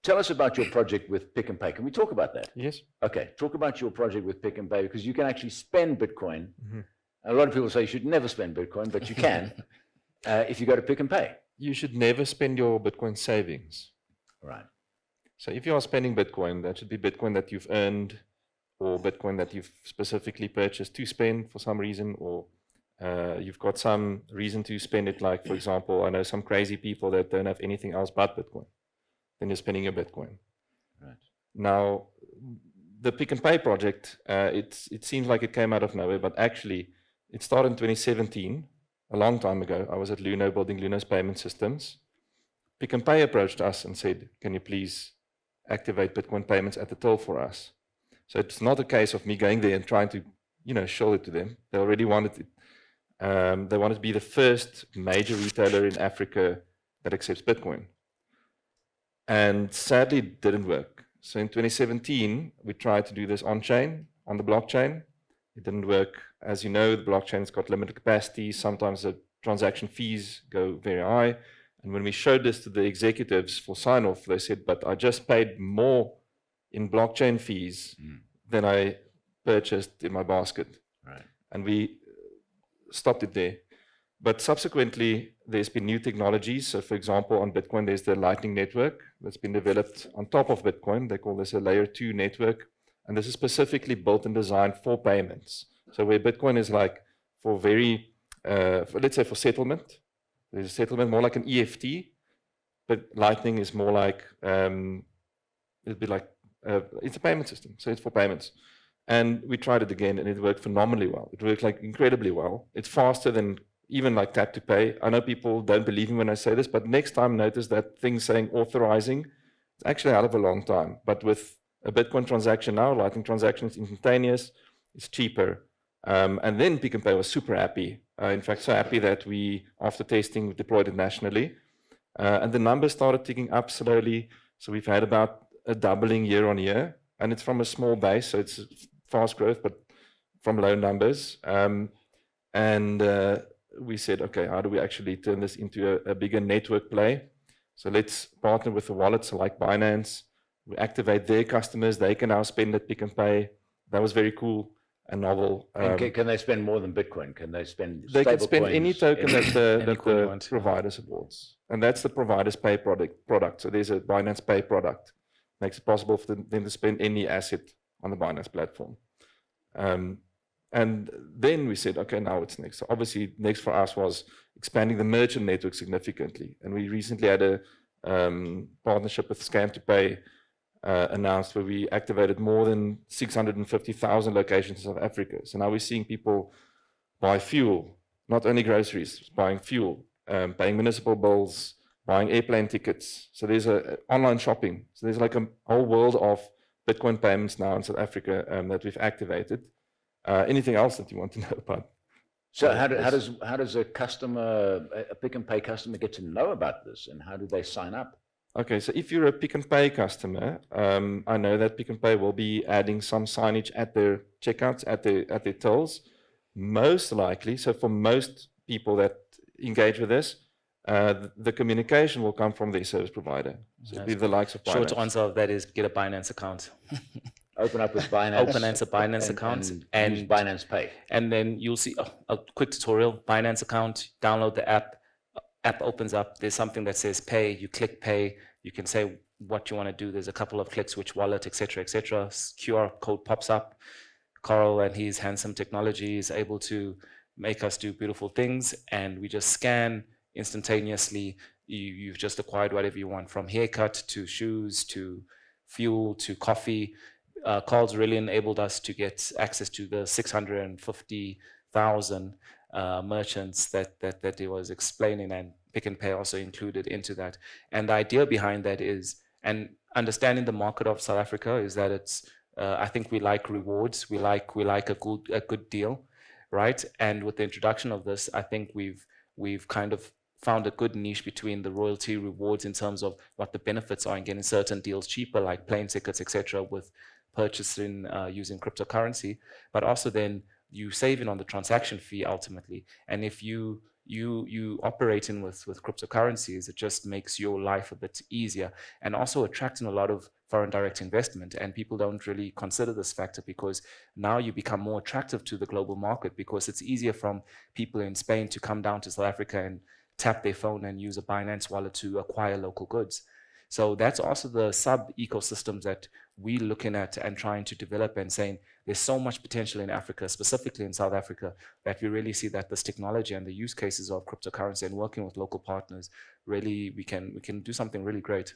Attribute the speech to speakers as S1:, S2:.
S1: tell us about your project with Pick and Pay. Can we talk about that?
S2: Yes.
S1: Okay, talk about your project with Pick and Pay, because you can actually spend Bitcoin.
S2: Mm-hmm.
S1: A lot of people say you should never spend Bitcoin, but you can if you go to Pick and Pay.
S2: You should never spend your Bitcoin savings.
S1: Right.
S2: So if you are spending Bitcoin, that should be Bitcoin that you've earned, or Bitcoin that you've specifically purchased to spend for some reason, or you've got some reason to spend it. Like, for example, I know some crazy people that don't have anything else but Bitcoin. Then you're spending your Bitcoin.
S1: Right.
S2: Now, the Pick and Pay project, it seems like it came out of nowhere, but actually it started in 2017, a long time ago. I was at Luno building Luno's payment systems. Pick and Pay approached us and said, can you please activate Bitcoin payments at the till for us? So it's not a case of me going there and trying to, show it to them. They already wanted it. They wanted to be the first major retailer in Africa that accepts Bitcoin. And sadly, it didn't work. So in 2017, we tried to do this on-chain, on the blockchain. It didn't work. As you know, the blockchain's got limited capacity. Sometimes the transaction fees go very high. And when we showed this to the executives for sign-off, they said, but I just paid more in blockchain fees than I purchased in my basket.
S1: Right.
S2: And we stopped it there. But subsequently, there's been new technologies. So for example, on Bitcoin, there's the Lightning Network that's been developed on top of Bitcoin. They call this a layer 2 network. And this is specifically built and designed for payments. So where Bitcoin is like for very, let's say for settlement, there's a settlement more like an EFT, but Lightning is more like, it'd be like, it's a payment system, so it's for payments. And we tried it again, and it worked phenomenally well. It worked like incredibly well. It's faster than even like tap to pay. I know people don't believe me when I say this, but next time notice that thing saying authorizing, it's actually a hell of a long time. But with a Bitcoin transaction now, Lightning transaction is instantaneous, it's cheaper. And then Pick and Pay was super happy. In fact, so happy that we, after testing, deployed it nationally. And the numbers started ticking up slowly. So we've had about a doubling year on year. And it's from a small base, so it's fast growth, but from low numbers. We said, okay, how do we actually turn this into a bigger network play? So let's partner with the wallets like Binance. We activate their customers. They can now spend at Pick and Pay. That was very cool and novel.
S1: And can they spend more than Bitcoin? Can they spend
S2: They can spend
S1: coins,
S2: any token that the
S3: want.
S2: provider supports. And that's the provider's pay product. So there's a Binance Pay product. Makes it possible for them to spend any asset on the Binance platform. And then we said, okay, now what's next? So obviously, next for us was expanding the merchant network significantly. And we recently had a partnership with Scan to Pay announced where we activated more than 650,000 locations in South Africa. So now we're seeing people buy fuel, not only groceries, buying fuel, paying municipal bills, buying airplane tickets. So there's online shopping. So there's like a whole world of Bitcoin payments now in South Africa that we've activated. Anything else that you want to know about?
S1: So how does a customer, a Pick and Pay customer, get to know about this, and how do they sign up?
S2: Okay, so if you're a Pick and Pay customer, I know that Pick and Pay will be adding some signage at their checkouts, at their tills, most likely. So for most people that engage with this, the communication will come from their service provider. So it'll be the likes of Binance.
S3: Short answer of that is get a Binance account.
S1: Open up with Binance.
S3: Open a Binance account
S1: and use Binance Pay.
S3: And then you'll see a quick tutorial, Binance account, download the app. App opens up, there's something that says pay, you click pay, you can say what you want to do, there's a couple of clicks, which wallet, etc., etc. QR code pops up. Carl and his handsome technology is able to make us do beautiful things, and we just scan instantaneously. You've just acquired whatever you want, from haircut to shoes to fuel to coffee. Carl's really enabled us to get access to the 650,000 merchants that he was explaining, and Pick and Pay also included into that. And the idea behind that is, and understanding the market of South Africa, is that it's I think we like rewards, we like a good deal, right? And with the introduction of this, I think we've kind of found a good niche between the royalty rewards in terms of what the benefits are in getting certain deals cheaper, like plane tickets, etc., with purchasing using cryptocurrency, but also then you saving on the transaction fee ultimately. And if you you operating with cryptocurrencies, it just makes your life a bit easier, and also attracting a lot of foreign direct investment. And people don't really consider this factor, because now you become more attractive to the global market, because it's easier from people in Spain to come down to South Africa and tap their phone and use a Binance wallet to acquire local goods. So that's also the sub ecosystems that we're looking at and trying to develop, and saying there's so much potential in Africa, specifically in South Africa, that we really see that this technology and the use cases of cryptocurrency and working with local partners, really we can do something really great.